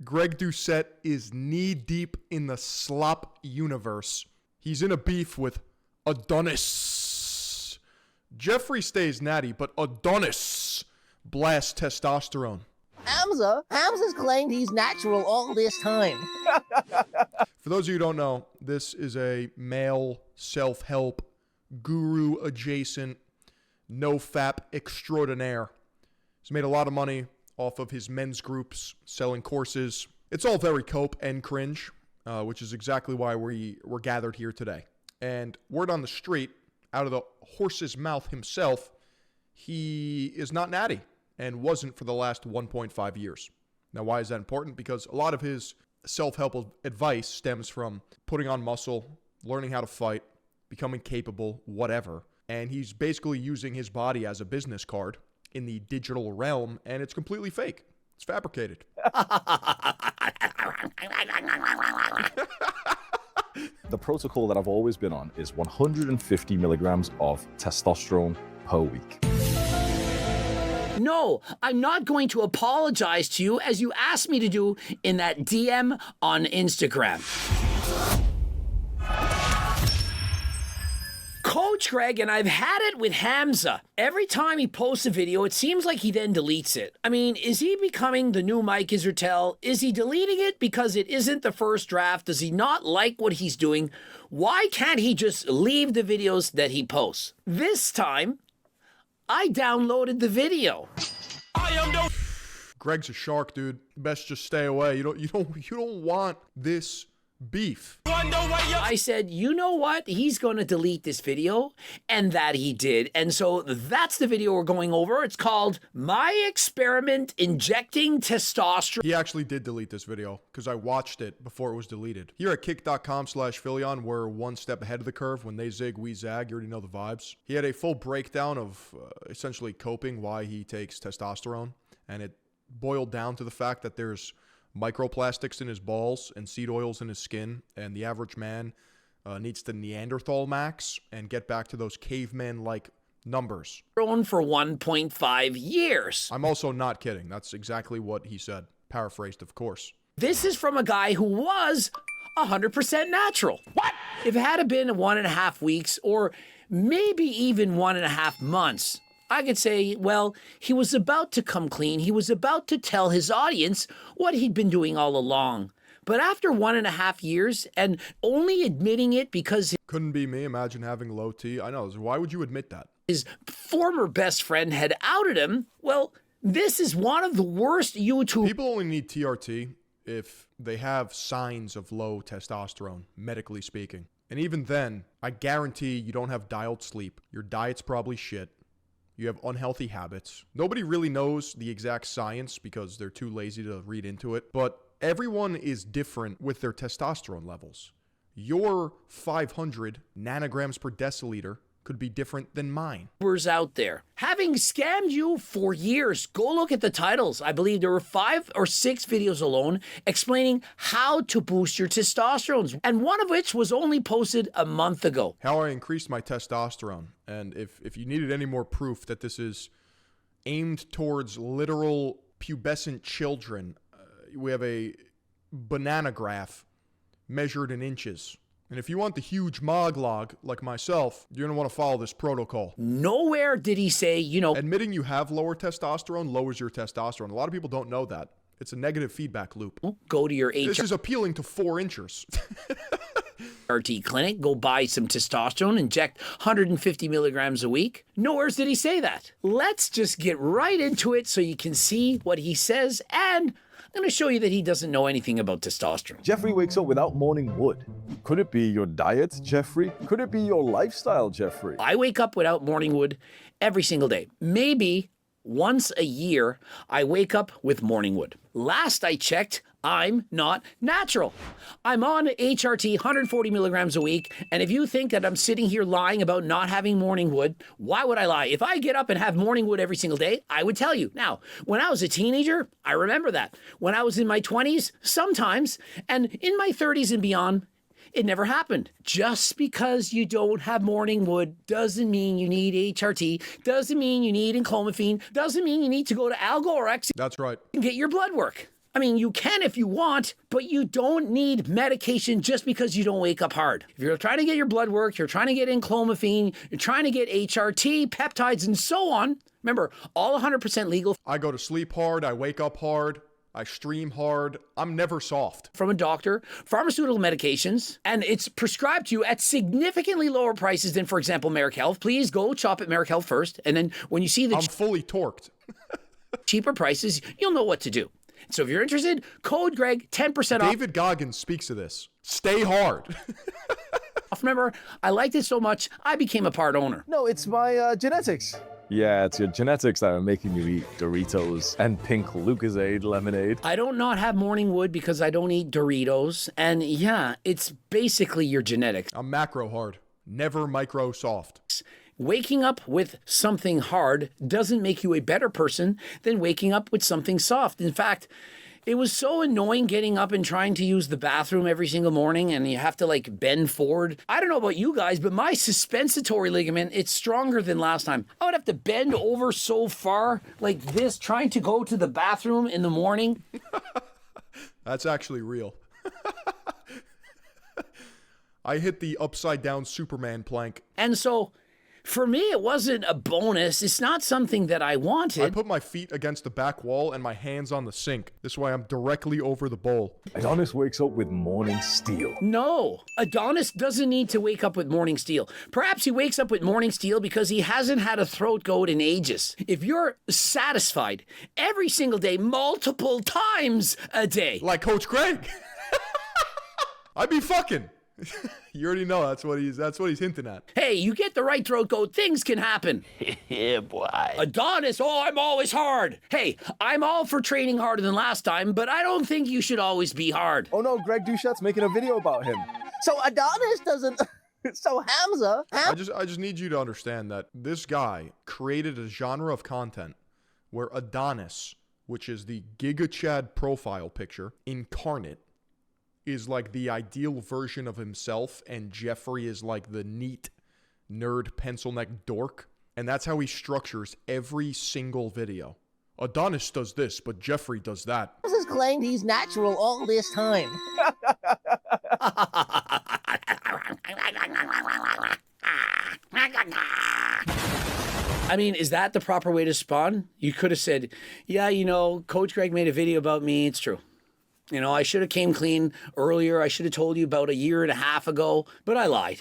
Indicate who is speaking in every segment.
Speaker 1: Greg Doucette is knee-deep in the slop universe. He's in a beef with Adonis. Jeffrey stays natty, but Adonis blasts testosterone.
Speaker 2: Hamza's claimed he's natural all this time.
Speaker 1: For those of you who don't know, this is a male self-help, guru-adjacent, no-fap extraordinaire. He's made a lot of money off of his men's groups, selling courses. It's all very cope and cringe, which is exactly why we're gathered here today. And word on the street, out of the horse's mouth himself, he is not natty and wasn't for the last 1.5 years. Now, why is that important? Because a lot of his self-help advice stems from putting on muscle, learning how to fight, becoming capable, whatever. And he's basically using his body as a business card in the digital realm, and it's completely fake. It's fabricated.
Speaker 3: The protocol that I've always been on is 150 milligrams of testosterone per week.
Speaker 4: No, I'm not going to apologize to you as you asked me to do in that DM on Instagram. Coach Greg, and I've had it with Hamza. Every time he posts a video, it seems like he then deletes it. I mean, is he becoming the new Mike Israetel? Is he deleting it because it isn't the first draft? Does he not like what he's doing? Why can't he just leave the videos that he posts? This time, I downloaded the video.
Speaker 1: Greg's a shark, dude. Best just stay away. You don't want this beef.
Speaker 4: I said, you know what? He's going to delete this video, and that he did. And so that's the video we're going over. It's called My Experiment Injecting Testosterone.
Speaker 1: He actually did delete this video because I watched it before it was deleted. Here at kick.com/Philion, we're one step ahead of the curve. When they zig, we zag. You already know the vibes. He had a full breakdown of essentially coping, why he takes testosterone. And it boiled down to the fact that there's microplastics in his balls and seed oils in his skin, and the average man needs to Neanderthal max and get back to those caveman-like numbers.
Speaker 4: For 1.5 years.
Speaker 1: I'm also not kidding. That's exactly what he said. Paraphrased, of course.
Speaker 4: This is from a guy who was 100% natural. What? If it had been 1.5 weeks or maybe even 1.5 months, I could say, well, he was about to come clean. He was about to tell his audience what he'd been doing all along. But after 1.5 years and only admitting it because
Speaker 1: couldn't be me. Imagine having low T. I know. Why would you admit that?
Speaker 4: His former best friend had outed him. Well, this is one of the worst YouTube.
Speaker 1: People only need TRT if they have signs of low testosterone, medically speaking. And even then, I guarantee you don't have dialed sleep. Your diet's probably shit. You have unhealthy habits. Nobody really knows the exact science because they're too lazy to read into it. But everyone is different with their testosterone levels. Your 500 nanograms per deciliter could be different than mine.
Speaker 4: Out there having scammed you for years. Go look at the titles. I believe there were 5 or 6 videos alone explaining how to boost your testosterone, and one of which was only posted a month ago.
Speaker 1: How I increased my testosterone. And if you needed any more proof that this is aimed towards literal pubescent children, we have a banana graph measured in inches. And if you want the huge moglog like myself, you're going to want to follow this protocol.
Speaker 4: Nowhere did he say,
Speaker 1: admitting you have lower testosterone lowers your testosterone. A lot of people don't know that. It's a negative feedback loop.
Speaker 4: Go to your
Speaker 1: This is appealing to 4 inchers.
Speaker 4: RT clinic, go buy some testosterone, inject 150 milligrams a week. Nowhere did he say that. Let's just get right into it so you can see what he says, and I'm going to show you that he doesn't know anything about testosterone.
Speaker 3: Jeffrey wakes up without morning wood. Could it be your diet, Jeffrey? Could it be your lifestyle, Jeffrey?
Speaker 4: I wake up without morning wood every single day. Maybe once a year, I wake up with morning wood. Last I checked, I'm not natural. I'm on HRT 140 milligrams a week, and if you think that I'm sitting here lying about not having morning wood, why would I lie? If I get up and have morning wood every single day, I would tell you. Now, when I was a teenager, I remember that. When I was in my 20s, sometimes, and in my 30s and beyond, it never happened. Just because you don't have morning wood doesn't mean you need HRT, doesn't mean you need enclomiphene, doesn't mean you need to go to Algo or X.
Speaker 1: That's right.
Speaker 4: And get your blood work. I mean, you can if you want, but you don't need medication just because you don't wake up hard. If you're trying to get your blood work, you're trying to get in clomiphene, you're trying to get HRT, peptides, and so on. Remember, all 100% legal.
Speaker 1: I go to sleep hard. I wake up hard. I stream hard. I'm never soft.
Speaker 4: From a doctor, pharmaceutical medications, and it's prescribed to you at significantly lower prices than, for example, Merrick Health. Please go shop at Merrick Health first, and then when you see the
Speaker 1: I'm fully torqued.
Speaker 4: cheaper prices, you'll know what to do. So if you're interested, code Greg, 10% off.
Speaker 1: David Goggins speaks of this. Stay hard.
Speaker 4: Remember, I liked it so much, I became a part owner.
Speaker 5: No, it's my genetics.
Speaker 3: Yeah, it's your genetics that are making you eat Doritos and pink Lucozade lemonade.
Speaker 4: I don't not have morning wood because I don't eat Doritos. And yeah, it's basically your genetics.
Speaker 1: I'm macro hard. Never micro soft.
Speaker 4: Waking up with something hard doesn't make you a better person than waking up with something soft. In fact, it was so annoying getting up and trying to use the bathroom every single morning and you have to like bend forward. I don't know about you guys, but my suspensory ligament, it's stronger than last time. I would have to bend over so far like this trying to go to the bathroom in the morning.
Speaker 1: That's actually real. I hit the upside down Superman plank.
Speaker 4: And so for me, it wasn't a bonus. It's not something that I wanted.
Speaker 1: I put my feet against the back wall and my hands on the sink. This way I'm directly over the bowl.
Speaker 3: Adonis wakes up with morning steel.
Speaker 4: No, Adonis doesn't need to wake up with morning steel. Perhaps he wakes up with morning steel because he hasn't had a throat goat in ages. If you're satisfied every single day, multiple times a day.
Speaker 1: Like Coach Craig. I'd be fucking. You already know that's what he's hinting at.
Speaker 4: Hey, you get the right throat goat, things can happen.
Speaker 2: Yeah, boy.
Speaker 4: Adonis, oh, I'm always hard. Hey, I'm all for training harder than last time, but I don't think you should always be hard.
Speaker 3: Oh no, Greg Doucette's making a video about him.
Speaker 2: So Adonis doesn't. So Hamza.
Speaker 1: I just need you to understand that this guy created a genre of content where Adonis, which is the Giga Chad profile picture incarnate, is like the ideal version of himself, and Jeffrey is like the neat nerd pencil neck dork. And that's how he structures every single video. Adonis does this, but Jeffrey does that.
Speaker 2: Hamza's claimed he's natural all this time.
Speaker 4: I mean, is that the proper way to spawn? You could have said, yeah, you know, Coach Greg made a video about me. It's true. You know, I should have came clean earlier. I should have told you about a year and a half ago, but I lied.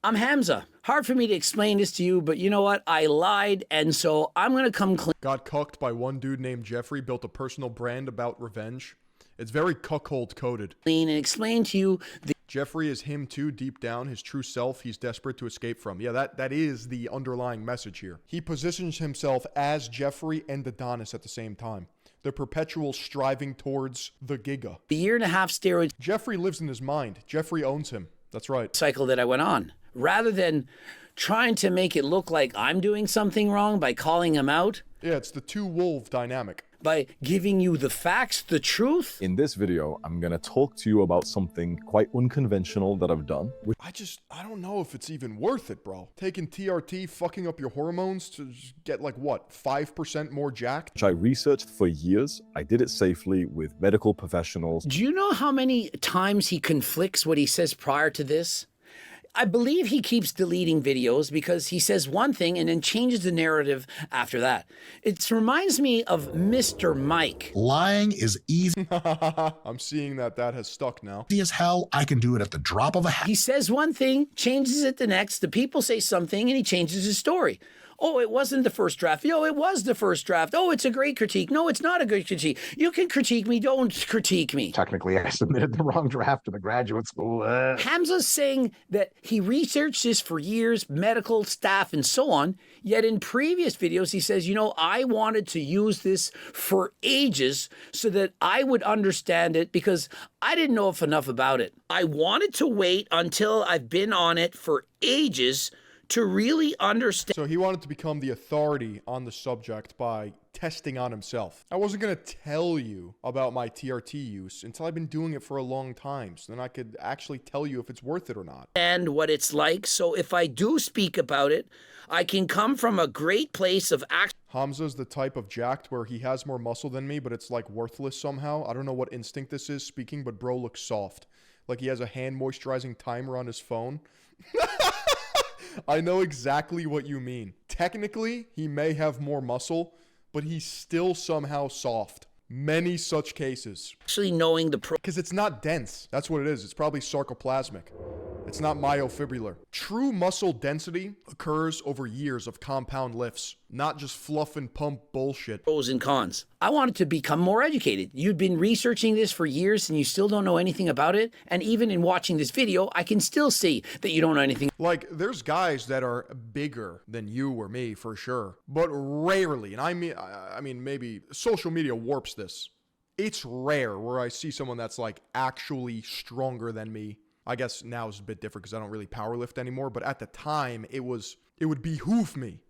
Speaker 4: I'm Hamza. Hard for me to explain this to you, but you know what? I lied, and so I'm going to come clean.
Speaker 1: Got cucked by one dude named Jeffrey, built a personal brand about revenge. It's very cuckold coded.
Speaker 4: And explain to you the
Speaker 1: Jeffrey is him too, deep down, his true self he's desperate to escape from. Yeah, that is the underlying message here. He positions himself as Jeffrey and Adonis at the same time. The perpetual striving towards the giga.
Speaker 4: year and a half steroid
Speaker 1: Jeffrey lives in his mind. Jeffrey owns him. That's right.
Speaker 4: cycle that I went on. Rather than trying to make it look like I'm doing something wrong by calling him out,
Speaker 1: Yeah, it's the two wolf dynamic.
Speaker 4: by giving you the facts, the truth.
Speaker 3: In this video, I'm gonna talk to you about something quite unconventional that I've done, which
Speaker 1: I don't know if it's even worth it, bro. Taking TRT, fucking up your hormones to just get like what, 5% more jacked?
Speaker 3: I researched for years. I did it safely with medical professionals.
Speaker 4: Do you know how many times he conflicts what he says prior to this? I believe he keeps deleting videos because he says one thing and then changes the narrative after that. It reminds me of Mr. Mike.
Speaker 6: Lying is easy
Speaker 1: I'm seeing that has stuck now.
Speaker 6: as hell. I can do it at the drop of a hat.
Speaker 4: He says one thing, changes it the next. The people say something and he changes his story. Oh, it wasn't the first draft. Yo, it was the first draft. Oh, it's a great critique. No, it's not a good critique. You can critique me. Don't critique me.
Speaker 5: Technically, I submitted the wrong draft to the graduate school.
Speaker 4: Hamza's saying that he researched this for years, medical staff and so on. Yet in previous videos, he says, you know, I wanted to use this for ages so that I would understand it because I didn't know enough about it. I wanted to wait until I've been on it for ages to really understand.
Speaker 1: So he wanted to become the authority on the subject by testing on himself. I wasn't going to tell you about my TRT use until I've been doing it for a long time. So then I could actually tell you if it's worth it or not.
Speaker 4: And what it's like. So if I do speak about it, I can come from a great place of
Speaker 1: Hamza's the type of jacked where he has more muscle than me, but it's like worthless somehow. I don't know what instinct this is speaking, but bro looks soft. Like he has a hand moisturizing timer on his phone. I know exactly what you mean. Technically, he may have more muscle, but he's still somehow soft. Many such cases.
Speaker 4: actually knowing the
Speaker 1: Because it's not dense. That's what it is. It's probably sarcoplasmic. It's not myofibrillar. True muscle density occurs over years of compound lifts, not just fluff and pump bullshit.
Speaker 4: pros and cons. I wanted to become more educated. You've been researching this for years and you still don't know anything about it. And even in watching this video, I can still see that you don't know anything.
Speaker 1: Like, there's guys that are bigger than you or me for sure, but rarely, and I mean, maybe social media warps this. It's rare where I see someone that's like actually stronger than me. I guess now it's a bit different because I don't really powerlift anymore, but at the time, it would behoove me.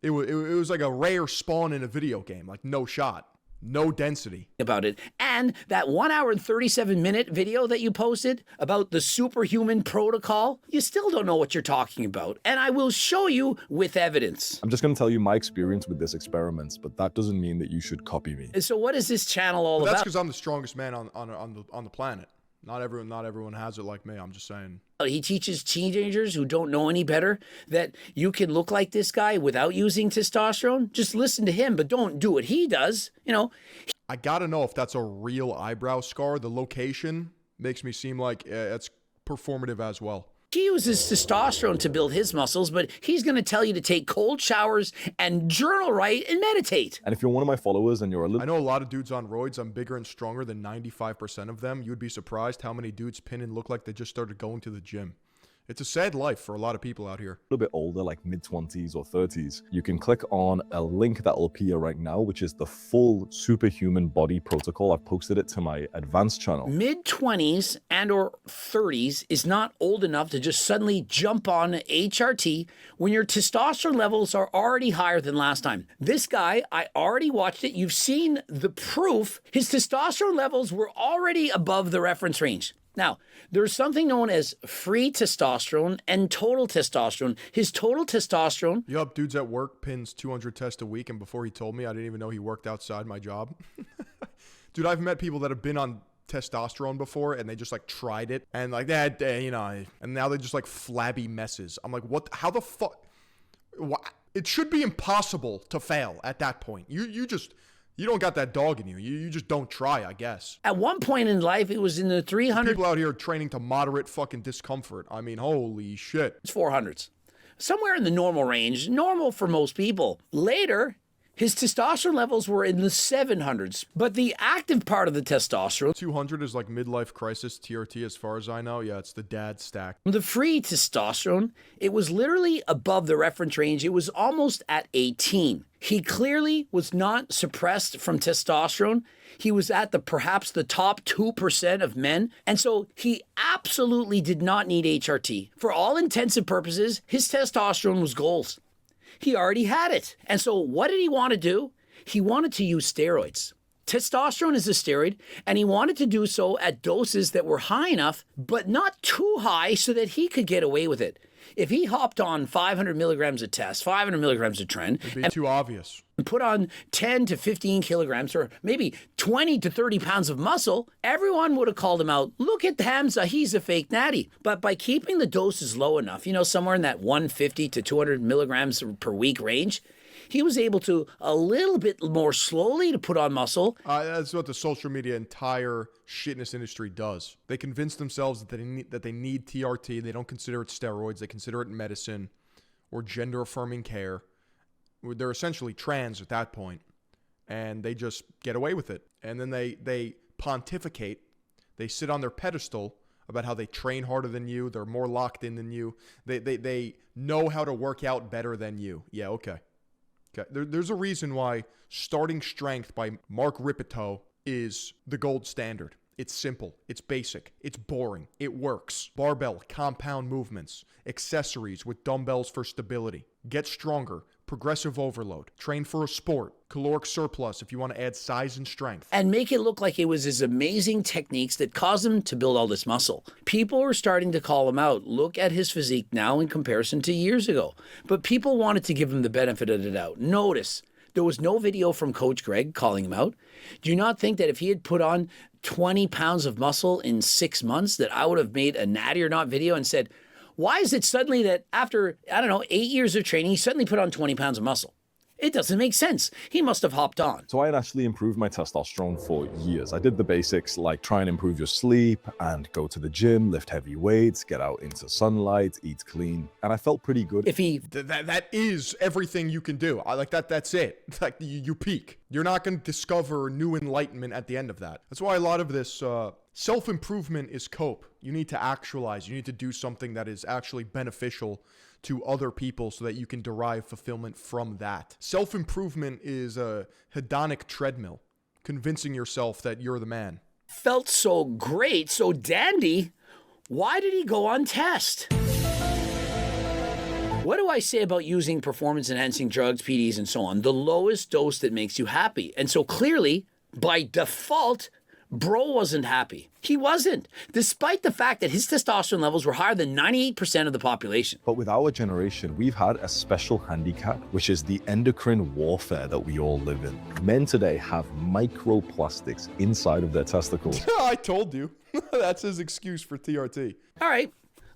Speaker 1: It was like a rare spawn in a video game, like no shot. No density.
Speaker 4: About it. And that 1 hour and 37-minute video that you posted about the superhuman protocol, you still don't know what you're talking about. And I will show you with evidence.
Speaker 3: I'm just going to tell you my experience with this experiment, but that doesn't mean that you should copy me.
Speaker 4: So what is this channel all
Speaker 1: But that's
Speaker 4: about?
Speaker 1: because I'm the strongest man on the planet. Not everyone has it like me. I'm just saying.
Speaker 4: He teaches teenagers who don't know any better that you can look like this guy without using testosterone. Just listen to him, but don't do what he does. You know,
Speaker 1: I gotta know if that's a real eyebrow scar. The location makes me seem like it's performative as well.
Speaker 4: he uses testosterone to build his muscles, but he's going to tell you to take cold showers and journal write and meditate.
Speaker 3: And if you're one of my followers and you're a little
Speaker 1: I know a lot of dudes on roids. I'm bigger and stronger than 95% of them. You'd be surprised how many dudes pin and look like they just started going to the gym. It's a sad life for a lot of people out here.
Speaker 3: bit older, like mid-20s or 30s, you can click on a link that will appear right now, which is the full superhuman body protocol. I've posted it to my advanced channel.
Speaker 4: Mid-20s and or 30s is not old enough to just suddenly jump on HRT when your testosterone levels are already higher than last time. This guy, I already watched it. You've seen the proof. His testosterone levels were already above the reference range. Now, there's something known as free testosterone and total testosterone. His total testosterone...
Speaker 1: Yup, dudes at work pins 200 tests a week, and before he told me, I didn't even know he worked outside my job. Dude, I've met people that have been on testosterone before, and they just, like, tried it, and, like, that, you know, and now they're just, like, flabby messes. I'm like, what? How the fuck? It should be impossible to fail at that point. You don't got that dog in you. You just don't try, I guess.
Speaker 4: At one point in life, it was in the 300s,
Speaker 1: People out here training to moderate fucking discomfort. I mean, holy shit.
Speaker 4: 400s. Somewhere in the normal range, normal for most people. Later, his testosterone levels were in the 700s. But the active part of the testosterone,
Speaker 1: 200 is like midlife crisis TRT as far as I know. Yeah, it's the dad stack.
Speaker 4: the free testosterone, it was literally above the reference range. It was almost at 18. He clearly was not suppressed from testosterone. He was at perhaps the top 2% of men. And so he absolutely did not need HRT. For all intents and purposes, his testosterone was goals. He already had it. And so what did he want to do? He wanted to use steroids. Testosterone is a steroid, and he wanted to do so at doses that were high enough, but not too high so that he could get away with it. If he hopped on 500 milligrams of test, 500 milligrams of tren,
Speaker 1: It'd be too obvious.
Speaker 4: and put on 10 to 15 kilograms or maybe 20 to 30 pounds of muscle, everyone would have called him out. Look at Hamza, he's a fake natty. But by keeping the doses low enough, somewhere in that 150 to 200 milligrams per week range, he was able to a little bit more slowly to put on muscle.
Speaker 1: That's what the social media entire shitness industry does. They convince themselves that they need TRT. They don't consider it steroids. They consider it medicine or gender affirming care. They're essentially trans at that point, and they just get away with it. And then they pontificate. They sit on their pedestal about how they train harder than you. They're more locked in than you. They know how to work out better than you. Yeah, okay. Okay. There's a reason why Starting Strength by Mark Ripito is the gold standard. It's simple, it's basic, it's boring, it works. Barbell, compound movements, accessories with dumbbells for stability. Get stronger, progressive overload. Train for a sport, caloric surplus if you want to add size and strength.
Speaker 4: And make it look like it was his amazing techniques that caused him to build all this muscle. People were starting to call him out. Look at his physique now in comparison to years ago. But people wanted to give him the benefit of the doubt. Notice, there was no video from Coach Greg calling him out. Do you not think that if he had put on 20 pounds of muscle in 6 months, that I would have made a Natty or Not video and said, why is it suddenly that after, 8 years of training, he suddenly put on 20 pounds of muscle? It doesn't make sense. He must have hopped on.
Speaker 3: So I had actually improved my testosterone for years. I did the basics like try and improve your sleep and go to the gym, lift heavy weights, get out into sunlight, eat clean. And I felt pretty good.
Speaker 4: If he
Speaker 1: That is everything you can do. I like that. That's it. It's like you peak. You're not going to discover new enlightenment at the end of that. That's why a lot of this self-improvement is cope. You need to actualize. You need to do something that is actually beneficial to other people so that you can derive fulfillment from that. Self-improvement is a hedonic treadmill, convincing yourself that you're the man.
Speaker 4: felt so great, so dandy, why did he go on test? What do I say about using performance-enhancing drugs, PDs, and so on? The lowest dose that makes you happy. And so clearly, by default, bro wasn't happy. He wasn't, despite the fact that his testosterone levels were higher than 98% of the population.
Speaker 3: But with our generation, we've had a special handicap, which is the endocrine warfare that we all live in. Men today have microplastics inside of their testicles.
Speaker 1: I told you. That's his excuse for TRT.
Speaker 4: All right,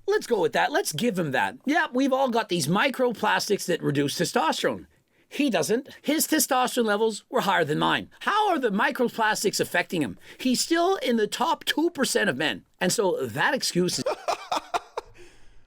Speaker 4: let's go with that. Let's give him that. Yeah, we've all got these microplastics that reduce testosterone. He doesn't. His testosterone levels were higher than mine. How are the microplastics affecting him? He's still in the top 2% of men. And so that excuse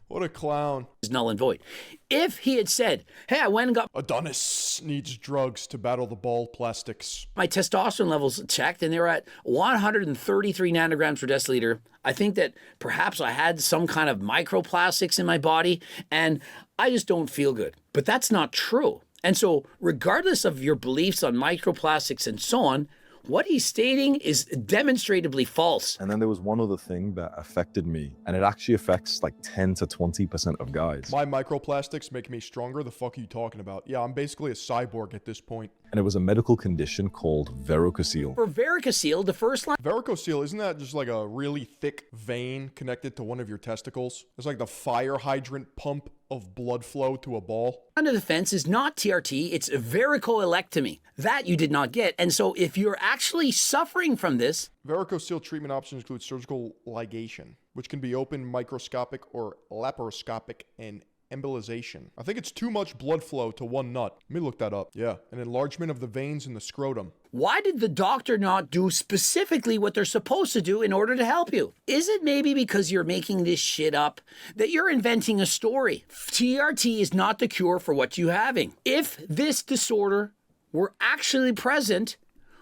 Speaker 1: What a clown.
Speaker 4: is null and void. If he had said, hey, I went and got
Speaker 1: Adonis needs drugs to battle the ball plastics.
Speaker 4: my testosterone levels checked and they were at 133 nanograms per deciliter, I think that perhaps I had some kind of microplastics in my body and I just don't feel good. But that's not true. And so regardless of your beliefs on microplastics and so on, what he's stating is demonstrably false.
Speaker 3: And then there was one other thing that affected me, and it actually affects like 10 to 20% of guys.
Speaker 1: My microplastics make me stronger. The fuck are you talking about? Yeah, I'm basically a cyborg at this point.
Speaker 3: And it was a medical condition called varicocele.
Speaker 4: For varicocele, the first line
Speaker 1: Varicocele, isn't that just like a really thick vein connected to one of your testicles? It's like the fire hydrant pump of blood flow to a ball.
Speaker 4: of defense is not TRT, it's varicoelectomy. That you did not get. And so if you're actually suffering from this,
Speaker 1: Varicocele treatment options include surgical ligation, which can be open, microscopic, or laparoscopic, and embolization. I think it's too much blood flow to one nut. Let me look that up. Yeah, an enlargement of the veins in the scrotum.
Speaker 4: why did the doctor not do specifically what they're supposed to do in order to help you? Is it maybe because you're making this shit up that you're inventing a story? TRT is not the cure for what you're having. If this disorder were actually present,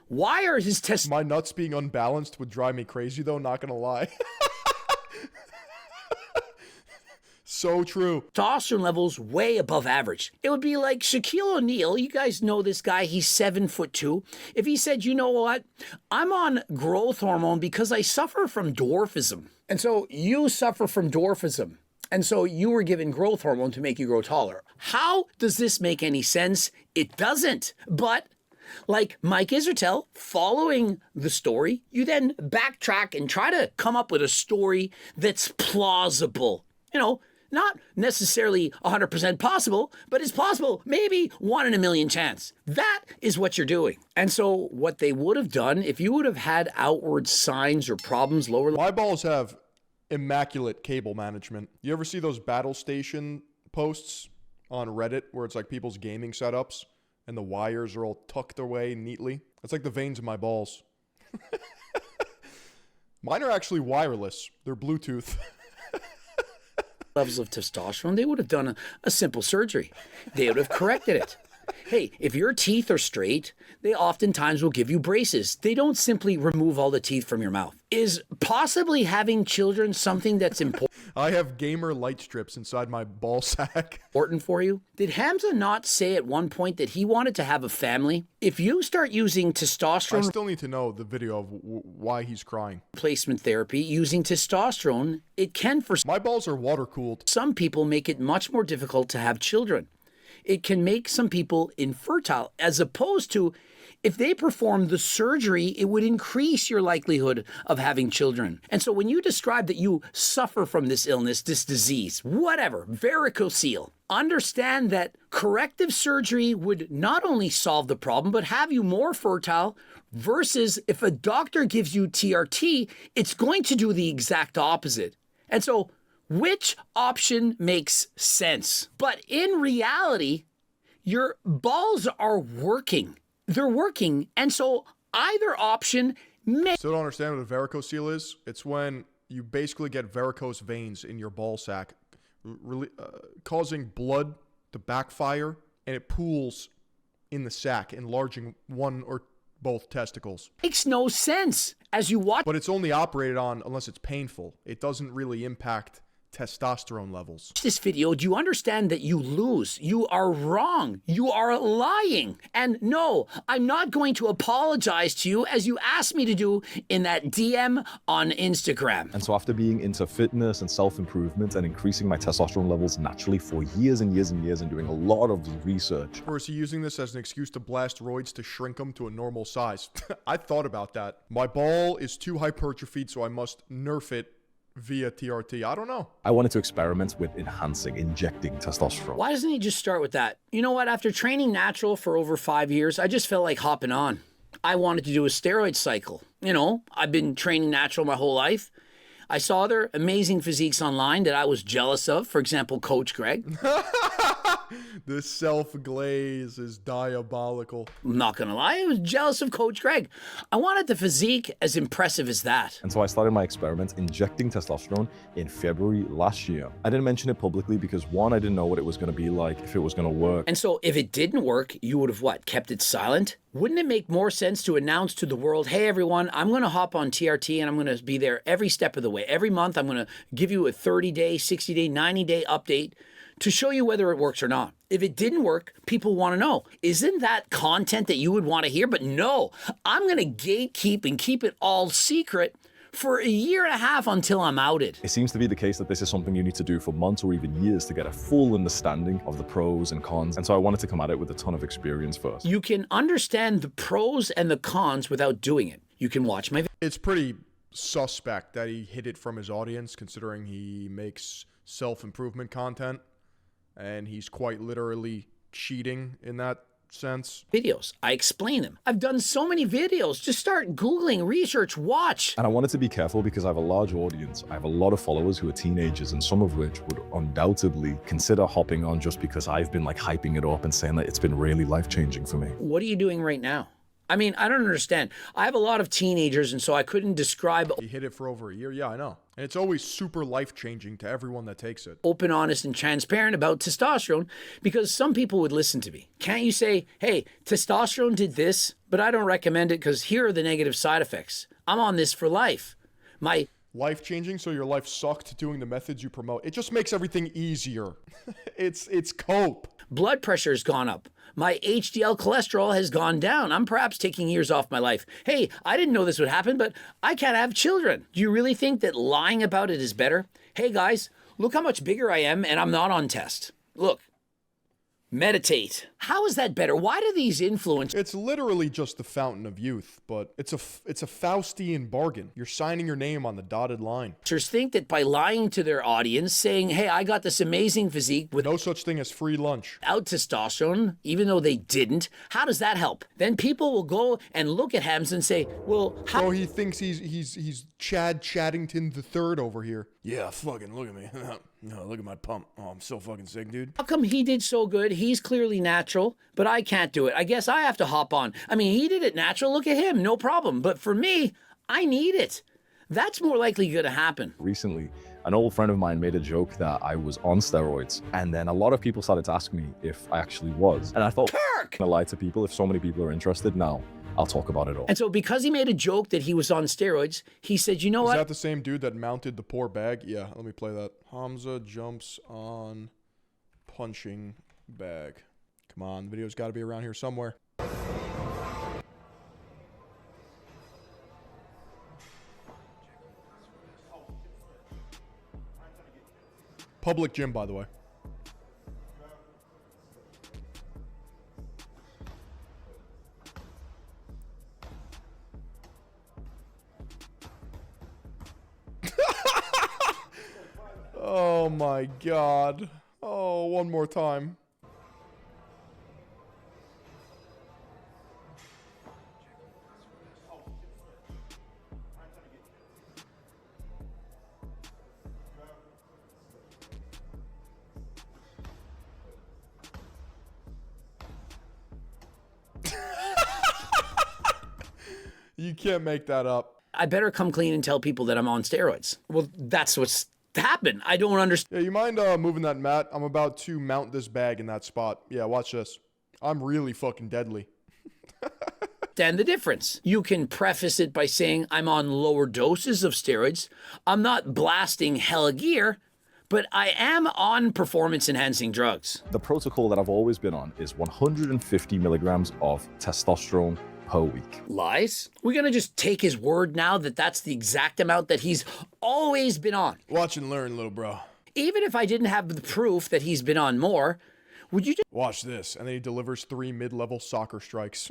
Speaker 4: why are his tests
Speaker 1: My nuts being unbalanced would drive me crazy, though, not gonna lie. So true.
Speaker 4: testosterone levels way above average? It would be like Shaquille O'Neal. You guys know this guy. He's 7'2". If he said, you know what? I'm on growth hormone because I suffer from dwarfism. And so you suffer from dwarfism. And so you were given growth hormone to make you grow taller. How does this make any sense? It doesn't. But like Mike Israetel, following the story, you then backtrack and try to come up with a story that's plausible. You know, not necessarily 100% possible, but it's possible, maybe 1 in a million chance. That is what you're doing. And so what they would have done, if you would have had outward signs or problems lower...
Speaker 1: My balls have immaculate cable management. You ever see those battle station posts on Reddit where it's like people's gaming setups and the wires are all tucked away neatly? That's like the veins in my balls. Mine are actually wireless. They're Bluetooth.
Speaker 4: levels of testosterone, they would have done a simple surgery. They would have corrected it. Hey, if your teeth are straight, they oftentimes will give you braces. They don't simply remove all the teeth from your mouth. Is possibly having children something that's important?
Speaker 1: I have gamer light strips inside my ball sack.
Speaker 4: Important for you? Did Hamza not say at one point that he wanted to have a family? If you start using
Speaker 1: I
Speaker 4: testosterone
Speaker 1: still need to know the video of why he's crying.
Speaker 4: replacement therapy using testosterone, it can for
Speaker 1: My balls are water cooled.
Speaker 4: some people make it much more difficult to have children. It can make some people infertile, as opposed to if they perform the surgery, it would increase your likelihood of having children. And so when you describe that you suffer from this illness, this disease, whatever, varicocele, understand that corrective surgery would not only solve the problem, but have you more fertile versus if a doctor gives you TRT, it's going to do the exact opposite. And so which option makes sense? But in reality, your balls are working. They're working. And so either option makes
Speaker 1: Still don't understand what a varicocele is? It's when you basically get varicose veins in your ball sack, causing blood to backfire, and it pools in the sack, enlarging one or both testicles.
Speaker 4: no sense. As you watch
Speaker 1: But it's only operated on unless it's painful. It doesn't really impact testosterone levels.
Speaker 4: this video, do you understand that you lose? You are wrong. You are lying. And no, I'm not going to apologize to you as you asked me to do in that DM on Instagram.
Speaker 3: And so after being into fitness and self-improvement and increasing my testosterone levels naturally for years and years and years and doing a lot of research.
Speaker 1: Or is he using this as an excuse to blast roids to shrink them to a normal size? I thought about that. My ball is too hypertrophied, so I must nerf it via TRT. I don't know.
Speaker 3: I wanted to experiment with enhancing, injecting testosterone.
Speaker 4: Why doesn't he just start with that? You know what? After training natural for over 5 years, I just felt like hopping on. I wanted to do a steroid cycle. You know, I've been training natural my whole life. I saw other amazing physiques online that I was jealous of. For example, Coach Greg.
Speaker 1: This self-glaze is diabolical.
Speaker 4: I'm not gonna lie, I was jealous of Coach Greg. I wanted the physique as impressive as that.
Speaker 3: And so I started my experiment injecting testosterone in February last year. I didn't mention it publicly because one, I didn't know what it was going to be like, if it was going to work.
Speaker 4: And so if it didn't work, you would have what? Kept it silent? Wouldn't it make more sense to announce to the world, hey everyone, I'm gonna hop on TRT and I'm gonna be there every step of the way. Every month I'm gonna give you a 30-day, 60-day, 90-day update to show you whether it works or not. If it didn't work, people want to know. Isn't that content that you would want to hear? But no, I'm going to gatekeep and keep it all secret for 1.5 years until I'm outed.
Speaker 3: It seems to be the case that this is something you need to do for months or even years to get a full understanding of the pros and cons. And so I wanted to come at it with a ton of experience first.
Speaker 4: You can understand the pros and the cons without doing it. You can watch my
Speaker 1: It's pretty suspect that he hid it from his audience, considering he makes self-improvement content, and he's quite literally cheating in that sense.
Speaker 4: videos. I explain them. I've done so many videos. Just start Googling, research, watch.
Speaker 3: And I wanted to be careful because I have a large audience. I have a lot of followers who are teenagers, and some of which would undoubtedly consider hopping on just because I've been like hyping it up and saying that it's been really life-changing for me.
Speaker 4: What are you doing right now? I mean, I don't understand. I have a lot of teenagers, and so I couldn't describe
Speaker 1: He hid it for over 1 year. Yeah, I know. And it's always super life-changing to everyone that takes it.
Speaker 4: open, honest, and transparent about testosterone because some people would listen to me. Can't you say, hey, testosterone did this, but I don't recommend it because here are the negative side effects. I'm on this for life. My
Speaker 1: Life-changing, so your life sucked doing the methods you promote. It just makes everything easier. It's cope.
Speaker 4: blood pressure has gone up. My HDL cholesterol has gone down. I'm perhaps taking years off my life. Hey, I didn't know this would happen, but I can't have children. Do you really think that lying about it is better? Hey guys, look how much bigger I am and I'm not on test. Look, meditate. How is that better? Why do these influence?
Speaker 1: It's literally just the fountain of youth, but it's a Faustian bargain. You're signing your name on the dotted line.
Speaker 4: Think that by lying to their audience, saying, hey, I got this amazing physique
Speaker 1: No such thing as free lunch.
Speaker 4: without testosterone, even though they didn't, how does that help? Then people will go and look at Hamza and say, well, how
Speaker 1: Oh, he thinks he's Chad Chaddington III over here. Yeah, fucking look at me. No, look at my pump. Oh, I'm so fucking sick, dude.
Speaker 4: come he did so good? He's clearly natural, but I can't do it. I guess I have to hop on. I mean, he did it natural. Look at him, no problem. But for me, I need it. That's more likely going to happen.
Speaker 3: Recently, an old friend of mine made a joke that I was on steroids, and then a lot of people started to ask me if I actually was. And I thought, I'm gonna lie to people if so many people are interested now. I'll talk about it all.
Speaker 4: And so because he made a joke that he was on steroids, he said, you know
Speaker 1: Is
Speaker 4: what?
Speaker 1: that the same dude that mounted the poor bag? Yeah, let me play that. Hamza jumps on punching bag. Come on, the video's got to be around here somewhere. Public gym, by the way. Oh my God. Oh, one more time. You can't make that up.
Speaker 4: I better come clean and tell people that I'm on steroids. Well, that's what's happened. I don't understand.
Speaker 1: Yeah, you mind moving that mat? I'm about to mount this bag in that spot. Yeah, watch this. I'm really fucking deadly.
Speaker 4: The difference. You can preface it by saying I'm on lower doses of steroids. I'm not blasting hella gear, but I am on performance-enhancing drugs.
Speaker 3: The protocol that I've always been on is 150 milligrams of testosterone per week.
Speaker 4: Lies? We're gonna just take his word now that that's the exact amount that he's always been on.
Speaker 1: Watch and learn, little bro.
Speaker 4: Even if I didn't have the proof that he's been on more, would you
Speaker 1: Watch this. And then he delivers 3 mid-level soccer strikes.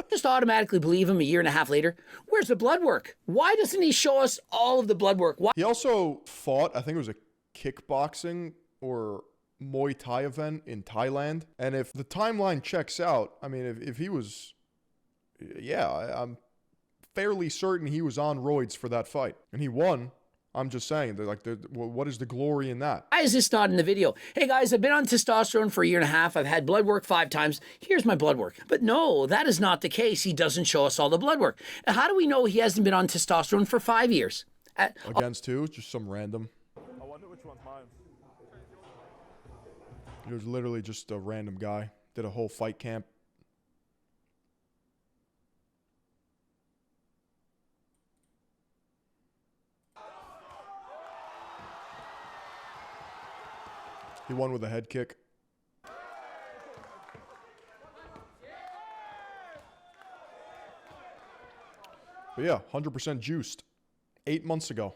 Speaker 4: just automatically believe him a year and a half later? Where's the blood work? Why doesn't he show us all of the blood work? Why?
Speaker 1: He also fought, I think it was a kickboxing or Muay Thai event in Thailand. And if the timeline checks out, I mean, if he was, yeah, I'm fairly certain he was on roids for that fight. And he won. I'm just saying, what is the glory in that?
Speaker 4: Why is this not in the video? Hey guys, I've been on testosterone for a year and a half. I've had blood work 5 times. Here's my blood work. But no, that is not the case. He doesn't show us all the blood work. And how do we know he hasn't been on testosterone for 5 years?
Speaker 1: Against who? Just some random.
Speaker 3: I wonder which one's mine.
Speaker 1: It was literally just a random guy. Did a whole fight camp. He won with a head kick. But yeah, 100% juiced. 8 months ago.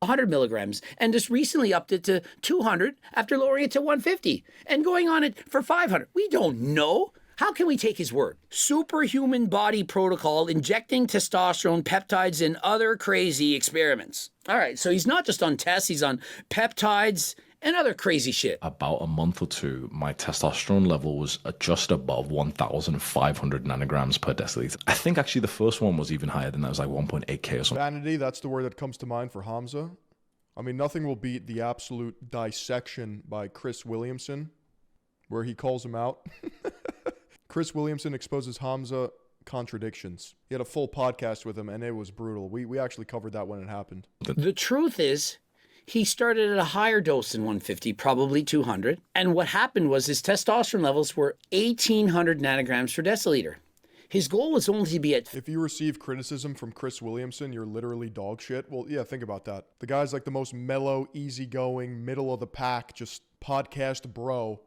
Speaker 4: $100 milligrams and just recently upped it to 200 after lowering it to 150 and going on it for 500. We don't know. How can we take his word? Superhuman body protocol, injecting testosterone, peptides, and other crazy experiments. All right, so he's not just on tests, he's on peptides and other crazy shit.
Speaker 7: About a month or two, my testosterone level was just above 1,500 nanograms per deciliter. I think actually the first one was even higher than that. It was like 1.8K or something.
Speaker 1: Vanity, that's the word that comes to mind for Hamza. I mean, nothing will beat the absolute dissection by Chris Williamson, where he calls him out. Chris Williamson exposes Hamza contradictions. He had a full podcast with him, and it was brutal. We actually covered that when it happened.
Speaker 4: The truth is, he started at a higher dose than 150, probably 200. And what happened was his testosterone levels were 1,800 nanograms per deciliter. His goal was only to be at...
Speaker 1: If you receive criticism from Chris Williamson, you're literally dog shit. Well, yeah, think about that. The guy's like the most mellow, easygoing, middle of the pack, just podcast bro.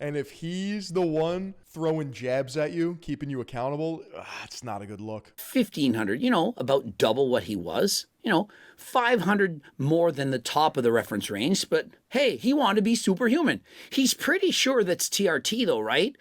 Speaker 1: And if he's the one throwing jabs at you, keeping you accountable, it's not a good look.
Speaker 4: 1,500, about double what he was. 500 more than the top of the reference range. But hey, he wanted to be superhuman. He's pretty sure that's TRT though, right?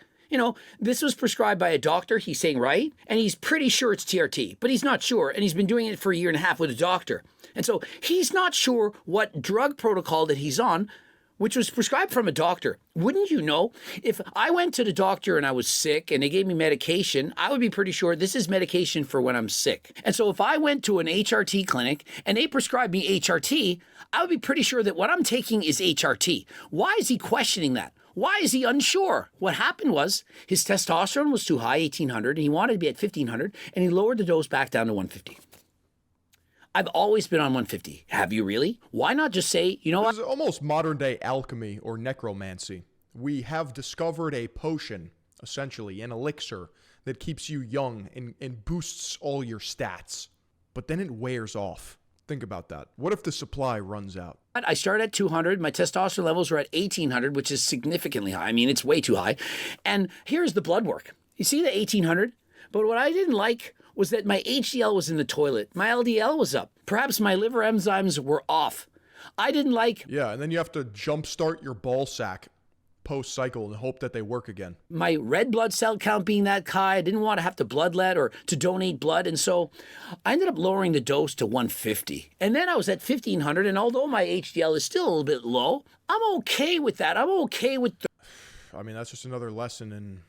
Speaker 4: This was prescribed by a doctor, he's saying, right? And he's pretty sure it's TRT, but he's not sure. And he's been doing it for a year and a half with a doctor. And so he's not sure what drug protocol that he's on, which was prescribed from a doctor. Wouldn't you know? If I went to the doctor and I was sick and they gave me medication, I would be pretty sure this is medication for when I'm sick. And so if I went to an HRT clinic and they prescribed me HRT, I would be pretty sure that what I'm taking is HRT. Why is he questioning that? Why is he unsure? What happened was his testosterone was too high, 1800, and he wanted to be at 1500, and he lowered the dose back down to 150. I've always been on 150. Have you really? Why not just say, you know what?
Speaker 1: This is almost modern day alchemy or necromancy. We have discovered a potion, essentially, an elixir that keeps you young and boosts all your stats. But then it wears off. Think about that. What if the supply runs out?
Speaker 4: I started at 200. My testosterone levels were at 1800, which is significantly high. I mean, it's way too high. And here's the blood work. You see the 1800? But what I didn't like was that my HDL was in the toilet. My LDL was up. Perhaps my liver enzymes were off. I didn't like...
Speaker 1: Yeah, and then you have to jumpstart your ball sack post-cycle and hope that they work again.
Speaker 4: My red blood cell count being that high. I didn't want to have to bloodlet or to donate blood. And so I ended up lowering the dose to 150. And then I was at 1500. And although my HDL is still a little bit low, I'm okay with that. I'm okay with the...
Speaker 1: I mean, that's just another lesson in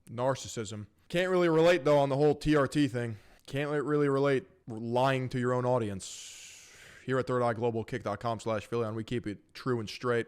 Speaker 1: narcissism. Can't really relate, though, on the whole TRT thing. Can't really relate lying to your own audience. Here at ThirdEyeGlobalKick.com/Philion, we keep it true and straight.